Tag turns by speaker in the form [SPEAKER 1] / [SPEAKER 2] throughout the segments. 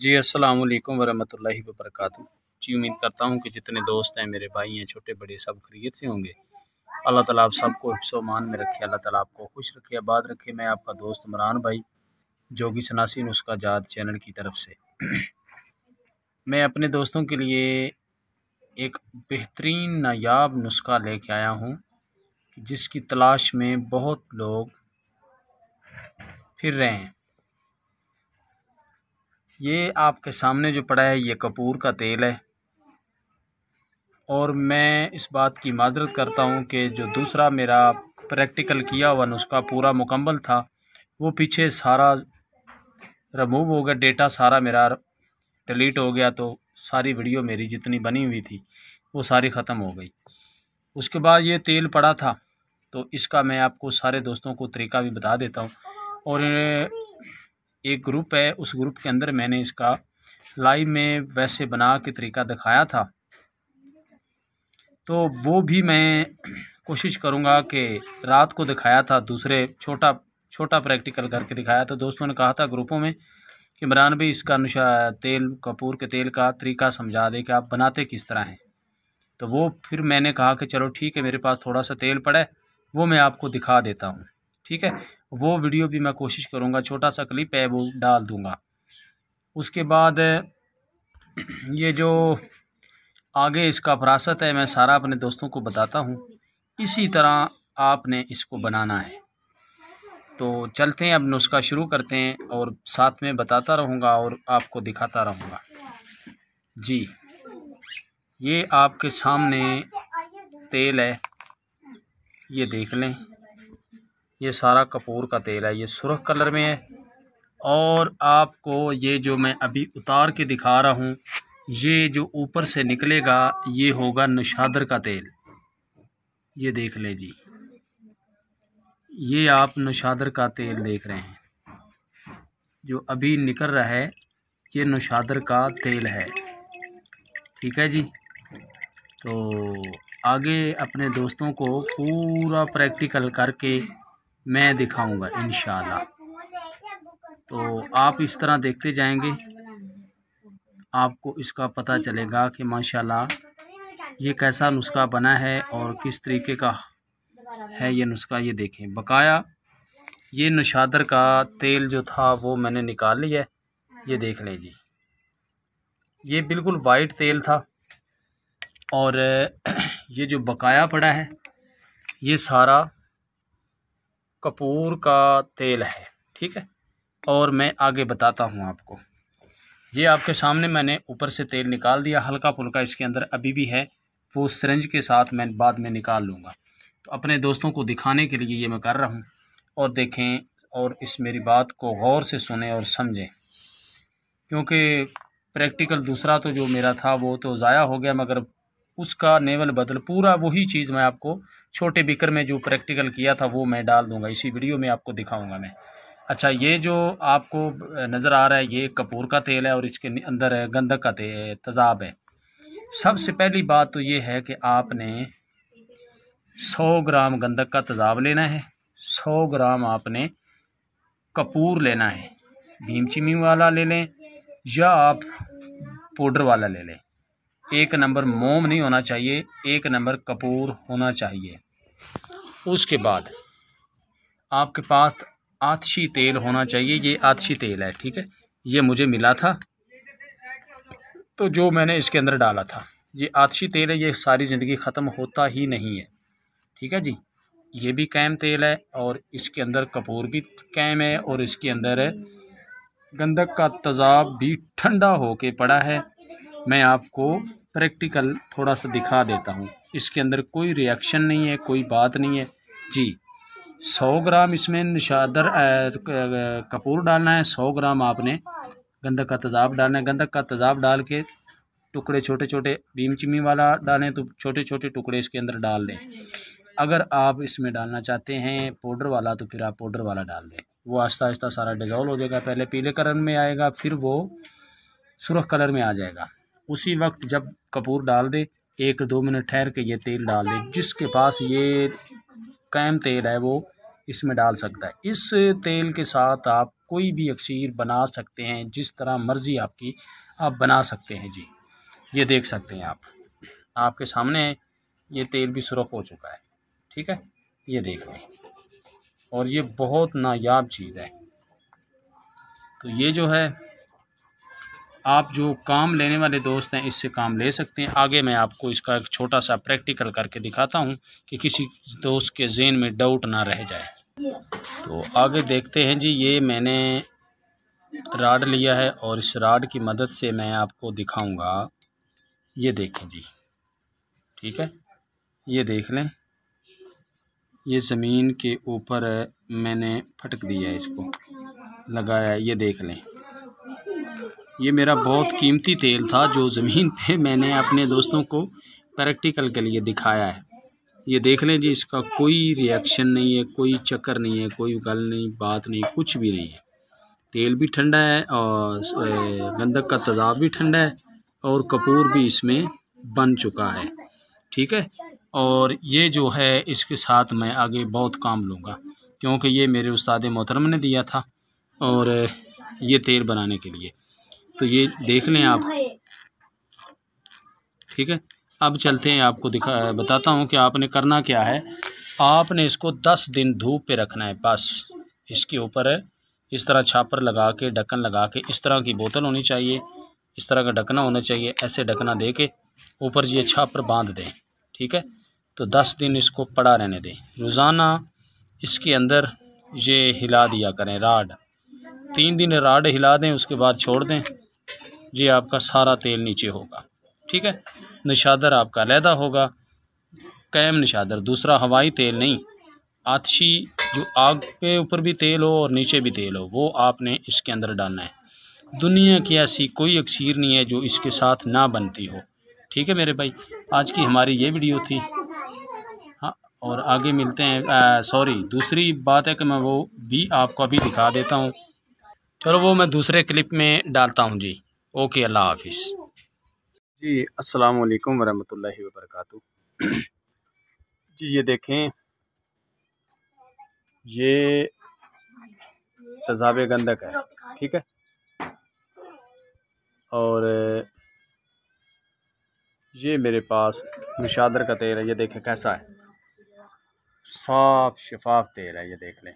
[SPEAKER 1] जी, अस्सलाम वालेकुम वरहमतुल्लाहि वबरकातुहू। जी, उम्मीद करता हूँ कि जितने दोस्त हैं, मेरे भाई हैं, छोटे बड़े, सब खैरियत से होंगे। अल्लाह ताला आप सबको हिफ्ज़-ओ-अमान में रखे, अल्लाह ताला आपको खुश रखे, आबाद रखे। मैं आपका दोस्त इमरान भाई, जोगी शनासी नुस्खा जात चैनल की तरफ से मैं अपने दोस्तों के लिए एक बेहतरीन नायाब नुस्खा लेके आया हूँ, जिसकी तलाश में बहुत लोग फिर रहे हैं। ये आपके सामने जो पड़ा है, ये कपूर का तेल है। और मैं इस बात की माज़रत करता हूँ कि जो दूसरा मेरा प्रैक्टिकल किया हुआ नुस्खा पूरा मुकम्मल था, वो पीछे सारा रिमूव हो गया, डेटा सारा मेरा डिलीट हो गया, तो सारी वीडियो मेरी जितनी बनी हुई थी वो सारी ख़त्म हो गई। उसके बाद ये तेल पड़ा था, तो इसका मैं आपको सारे दोस्तों को तरीका भी बता देता हूँ। और एक ग्रुप है, उस ग्रुप के अंदर मैंने इसका लाइव में वैसे बना के तरीका दिखाया था, तो वो भी मैं कोशिश करूँगा कि रात को दिखाया था, दूसरे छोटा प्रैक्टिकल करके दिखाया। तो दोस्तों ने कहा था ग्रुपों में कि इमरान भाई इसका तेल कपूर के तेल का तरीका समझा दे कि आप बनाते किस तरह हैं। तो वो फिर मैंने कहा कि चलो ठीक है, मेरे पास थोड़ा सा तेल पड़ा है, वो मैं आपको दिखा देता हूँ। ठीक है, वो वीडियो भी मैं कोशिश करूँगा, छोटा सा क्लिप है वो डाल दूँगा। उसके बाद ये जो आगे इसका विरासत है, मैं सारा अपने दोस्तों को बताता हूँ। इसी तरह आपने इसको बनाना है। तो चलते हैं, अब नुस्खा शुरू करते हैं, और साथ में बताता रहूँगा और आपको दिखाता रहूँगा। जी, ये आपके सामने तेल है, ये देख लें। ये सारा कपूर का तेल है, ये सुर्ख कलर में है। और आपको ये जो मैं अभी उतार के दिखा रहा हूँ, ये जो ऊपर से निकलेगा ये होगा नौशादर का तेल। ये देख ले जी, ये आप नौशादर का तेल देख रहे हैं, जो अभी निकल रहा है ये नौशादर का तेल है। ठीक है जी, तो आगे अपने दोस्तों को पूरा प्रैक्टिकल करके मैं दिखाऊंगा इंशाल्लाह। तो आप इस तरह देखते जाएंगे, आपको इसका पता चलेगा कि माशाल्लाह ये कैसा नुस्खा बना है और किस तरीके का है ये नुस्खा। ये देखें, बकाया ये नौशादर का तेल जो था वो मैंने निकाल लिया है। ये देख लें जी, ये बिल्कुल वाइट तेल था। और ये जो बकाया पड़ा है ये सारा कपूर का तेल है। ठीक है, और मैं आगे बताता हूँ आपको। ये आपके सामने मैंने ऊपर से तेल निकाल दिया, हल्का फुल्का इसके अंदर अभी भी है, वो सिरिंज के साथ मैं बाद में निकाल लूँगा। तो अपने दोस्तों को दिखाने के लिए ये मैं कर रहा हूँ। और देखें, और इस मेरी बात को गौर से सुने और समझें, क्योंकि प्रैक्टिकल दूसरा तो जो मेरा था वो तो ज़ाया हो गया, मगर उसका नेवल बदल पूरा वही चीज़ मैं आपको छोटे बिकर में जो प्रैक्टिकल किया था वो मैं डाल दूँगा, इसी वीडियो में आपको दिखाऊँगा मैं। अच्छा, ये जो आपको नज़र आ रहा है ये कपूर का तेल है और इसके अंदर गंधक का तेज़ाब है। सबसे पहली बात तो ये है कि आपने 100 ग्राम गंधक का तेज़ाब लेना है, 100 ग्राम आपने कपूर लेना है। भीम चिमी वाला ले लें या आप पाउडर वाला ले लें। 1 नंबर मोम नहीं होना चाहिए, 1 नंबर कपूर होना चाहिए। उसके बाद आपके पास आतिशी तेल होना चाहिए, ये आतिशी तेल है। ठीक है, ये मुझे मिला था तो जो मैंने इसके अंदर डाला था, ये आतिशी तेल है, ये सारी ज़िंदगी ख़त्म होता ही नहीं है। ठीक है जी, ये भी कैम तेल है और इसके अंदर कपूर भी कैम है और इसके अंदर गंधक का तेज़ाब भी ठंडा होके पड़ा है। मैं आपको प्रैक्टिकल थोड़ा सा दिखा देता हूँ, इसके अंदर कोई रिएक्शन नहीं है, कोई बात नहीं है जी। 100 ग्राम इसमें नौशादर कपूर डालना है, 100 ग्राम आपने गंधक का तेज़ाब डालना है। गंधक का तेज़ाब डाल के टुकड़े छोटे छोटे, भीम चिमी वाला डालें तो छोटे छोटे टुकड़े इसके अंदर डाल दें। अगर आप इसमें डालना चाहते हैं पाउडर वाला तो फिर आप पाउडर वाला डाल दें, वो आहिस्ता आहिस्ता सारा डिज़ोल्व हो जाएगा। पहले पीले कलर में आएगा, फिर वो सुर्ख कलर में आ जाएगा। उसी वक्त जब कपूर डाल दे, 1-2 मिनट ठहर के ये तेल डाल दे। जिसके पास ये कैम तेल है वो इसमें डाल सकता है। इस तेल के साथ आप कोई भी अक्सीर बना सकते हैं, जिस तरह मर्ज़ी आपकी आप बना सकते हैं जी। ये देख सकते हैं आप, आपके सामने ये तेल भी सुरख हो चुका है, ठीक है, ये देख लें। और ये बहुत नायाब चीज़ है। तो ये जो है, आप जो काम लेने वाले दोस्त हैं इससे काम ले सकते हैं। आगे मैं आपको इसका एक छोटा सा प्रैक्टिकल करके दिखाता हूँ कि किसी दोस्त के ज़हन में डाउट ना रह जाए। तो आगे देखते हैं जी। ये मैंने राड लिया है और इस राड की मदद से मैं आपको दिखाऊंगा। ये देखें जी, ठीक है, ये देख लें, ये ज़मीन के ऊपर मैंने फटक दिया है, इसको लगाया है, ये देख लें। ये मेरा बहुत कीमती तेल था जो ज़मीन पे मैंने अपने दोस्तों को प्रैक्टिकल के लिए दिखाया है। ये देख लें जी, इसका कोई रिएक्शन नहीं है, कोई चक्कर नहीं है, कोई गल नहीं, बात नहीं, कुछ भी नहीं है। तेल भी ठंडा है और गंधक का तेज़ाब भी ठंडा है और कपूर भी इसमें बन चुका है, ठीक है। और ये जो है, इसके साथ मैं आगे बहुत काम लूँगा, क्योंकि ये मेरे उस्ताद मोहतरम ने दिया था और ये तेल बनाने के लिए। तो ये देख लें आप, ठीक है। अब चलते हैं, आपको बताता हूँ कि आपने करना क्या है। आपने इसको 10 दिन धूप पे रखना है बस। इसके ऊपर इस तरह छापर लगा के, ढक्कन लगा के, इस तरह की बोतल होनी चाहिए, इस तरह का ढकना होना चाहिए। ऐसे ढकना दे के ऊपर ये छापर बांध दें, ठीक है। तो 10 दिन इसको पड़ा रहने दें। रोज़ाना इसके अंदर ये हिला दिया करें राड। 3 दिन राड हिला दें, उसके बाद छोड़ दें। ये आपका सारा तेल नीचे होगा, ठीक है। निशादर आपका अलहदा होगा, कैम निशादर, दूसरा हवाई तेल नहीं, आतिशी जो आग के ऊपर भी तेल हो और नीचे भी तेल हो, वो आपने इसके अंदर डालना है। दुनिया की ऐसी कोई अक्सीर नहीं है जो इसके साथ ना बनती हो, ठीक है मेरे भाई। आज की हमारी ये वीडियो थी, हाँ, और आगे मिलते हैं। सॉरी, दूसरी बात है कि मैं वो भी आपको अभी दिखा देता हूँ। चलो, वो मैं दूसरे क्लिप में डालता हूँ जी। ओके, अल्लाह हाफिज़ जी। अस्सलाम वालेकुम वरहमतुल्लाहि वबरकातुहू जी। ये देखें, ये तेज़ाब गंधक है, ठीक है। और ये मेरे पास निशादर का तेल है, ये देखें कैसा है, साफ शफाफ तेल है, ये देख लें,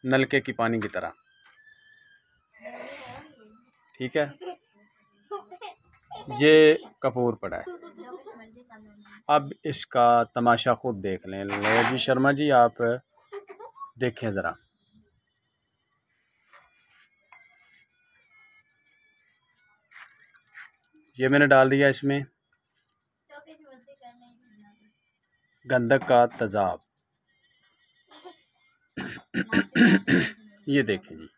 [SPEAKER 1] नलके की पानी की तरह, ठीक है। ये कपूर पड़ा है। अब इसका तमाशा खुद देख लें। लो जी शर्मा जी, आप देखें ज़रा, ये मैंने डाल दिया इसमें गंधक का तेज़ाब। ये देखें जी,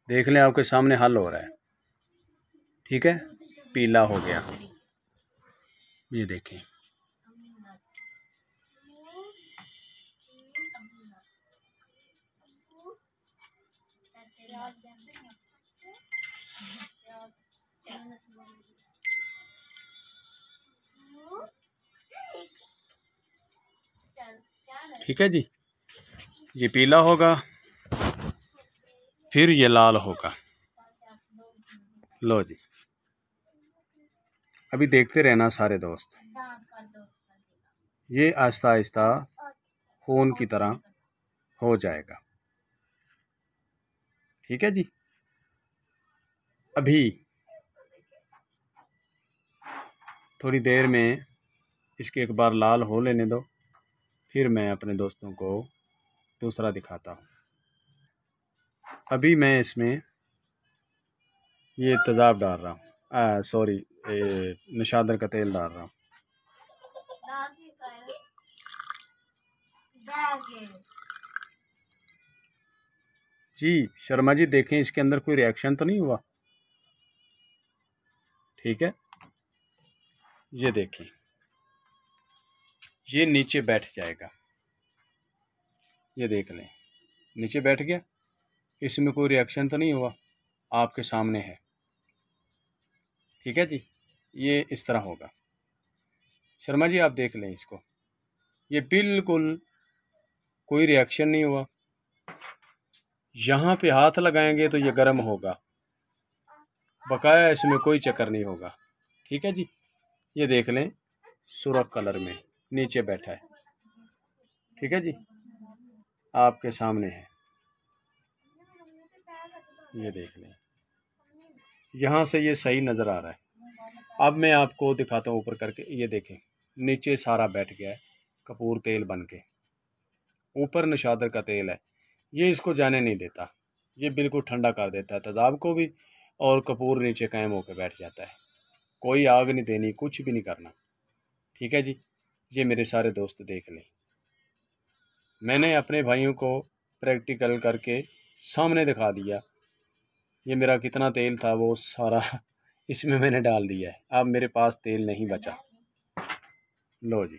[SPEAKER 1] देख लें, आपके सामने हल हो रहा है, ठीक है, पीला हो गया, ये देखें। ठीक है जी, ये पीला होगा, फिर ये लाल होगा। लो जी, अभी देखते रहना सारे दोस्त, ये आहिस्ता आहिस्ता खून की तरह हो जाएगा, ठीक है जी। अभी थोड़ी देर में इसके एक बार लाल हो लेने दो, फिर मैं अपने दोस्तों को दूसरा दिखाता हूँ। अभी मैं इसमें ये तेज़ाब डाल रहा हूँ, सॉरी, निशादर का तेल डाल रहा हूँ। जी शर्मा जी, देखें इसके अंदर कोई रिएक्शन तो नहीं हुआ, ठीक है। ये देखें, ये नीचे बैठ जाएगा, ये देख लें, नीचे बैठ गया, इसमें कोई रिएक्शन तो नहीं हुआ। आपके सामने है, ठीक है जी। ये इस तरह होगा। शर्मा जी आप देख लें इसको, ये बिल्कुल कोई रिएक्शन नहीं हुआ। यहाँ पे हाथ लगाएंगे तो ये गर्म होगा, बकाया इसमें कोई चक्कर नहीं होगा, ठीक है जी। ये देख लें सुर्ख कलर में नीचे बैठा है, ठीक है जी, आपके सामने है। ये देख लें, यहाँ से ये सही नज़र आ रहा है। अब मैं आपको दिखाता हूँ ऊपर करके, ये देखें नीचे सारा बैठ गया है कपूर तेल बन के, ऊपर नशादर का तेल है, ये इसको जाने नहीं देता, ये बिल्कुल ठंडा कर देता है तेज़ाब को भी, और कपूर नीचे कायम होकर बैठ जाता है। कोई आग नहीं देनी, कुछ भी नहीं करना, ठीक है जी। ये मेरे सारे दोस्त देख लें, मैंने अपने भाइयों को प्रैक्टिकल करके सामने दिखा दिया। ये मेरा कितना तेल था वो सारा इसमें मैंने डाल दिया है, अब मेरे पास तेल नहीं बचा। लो जी।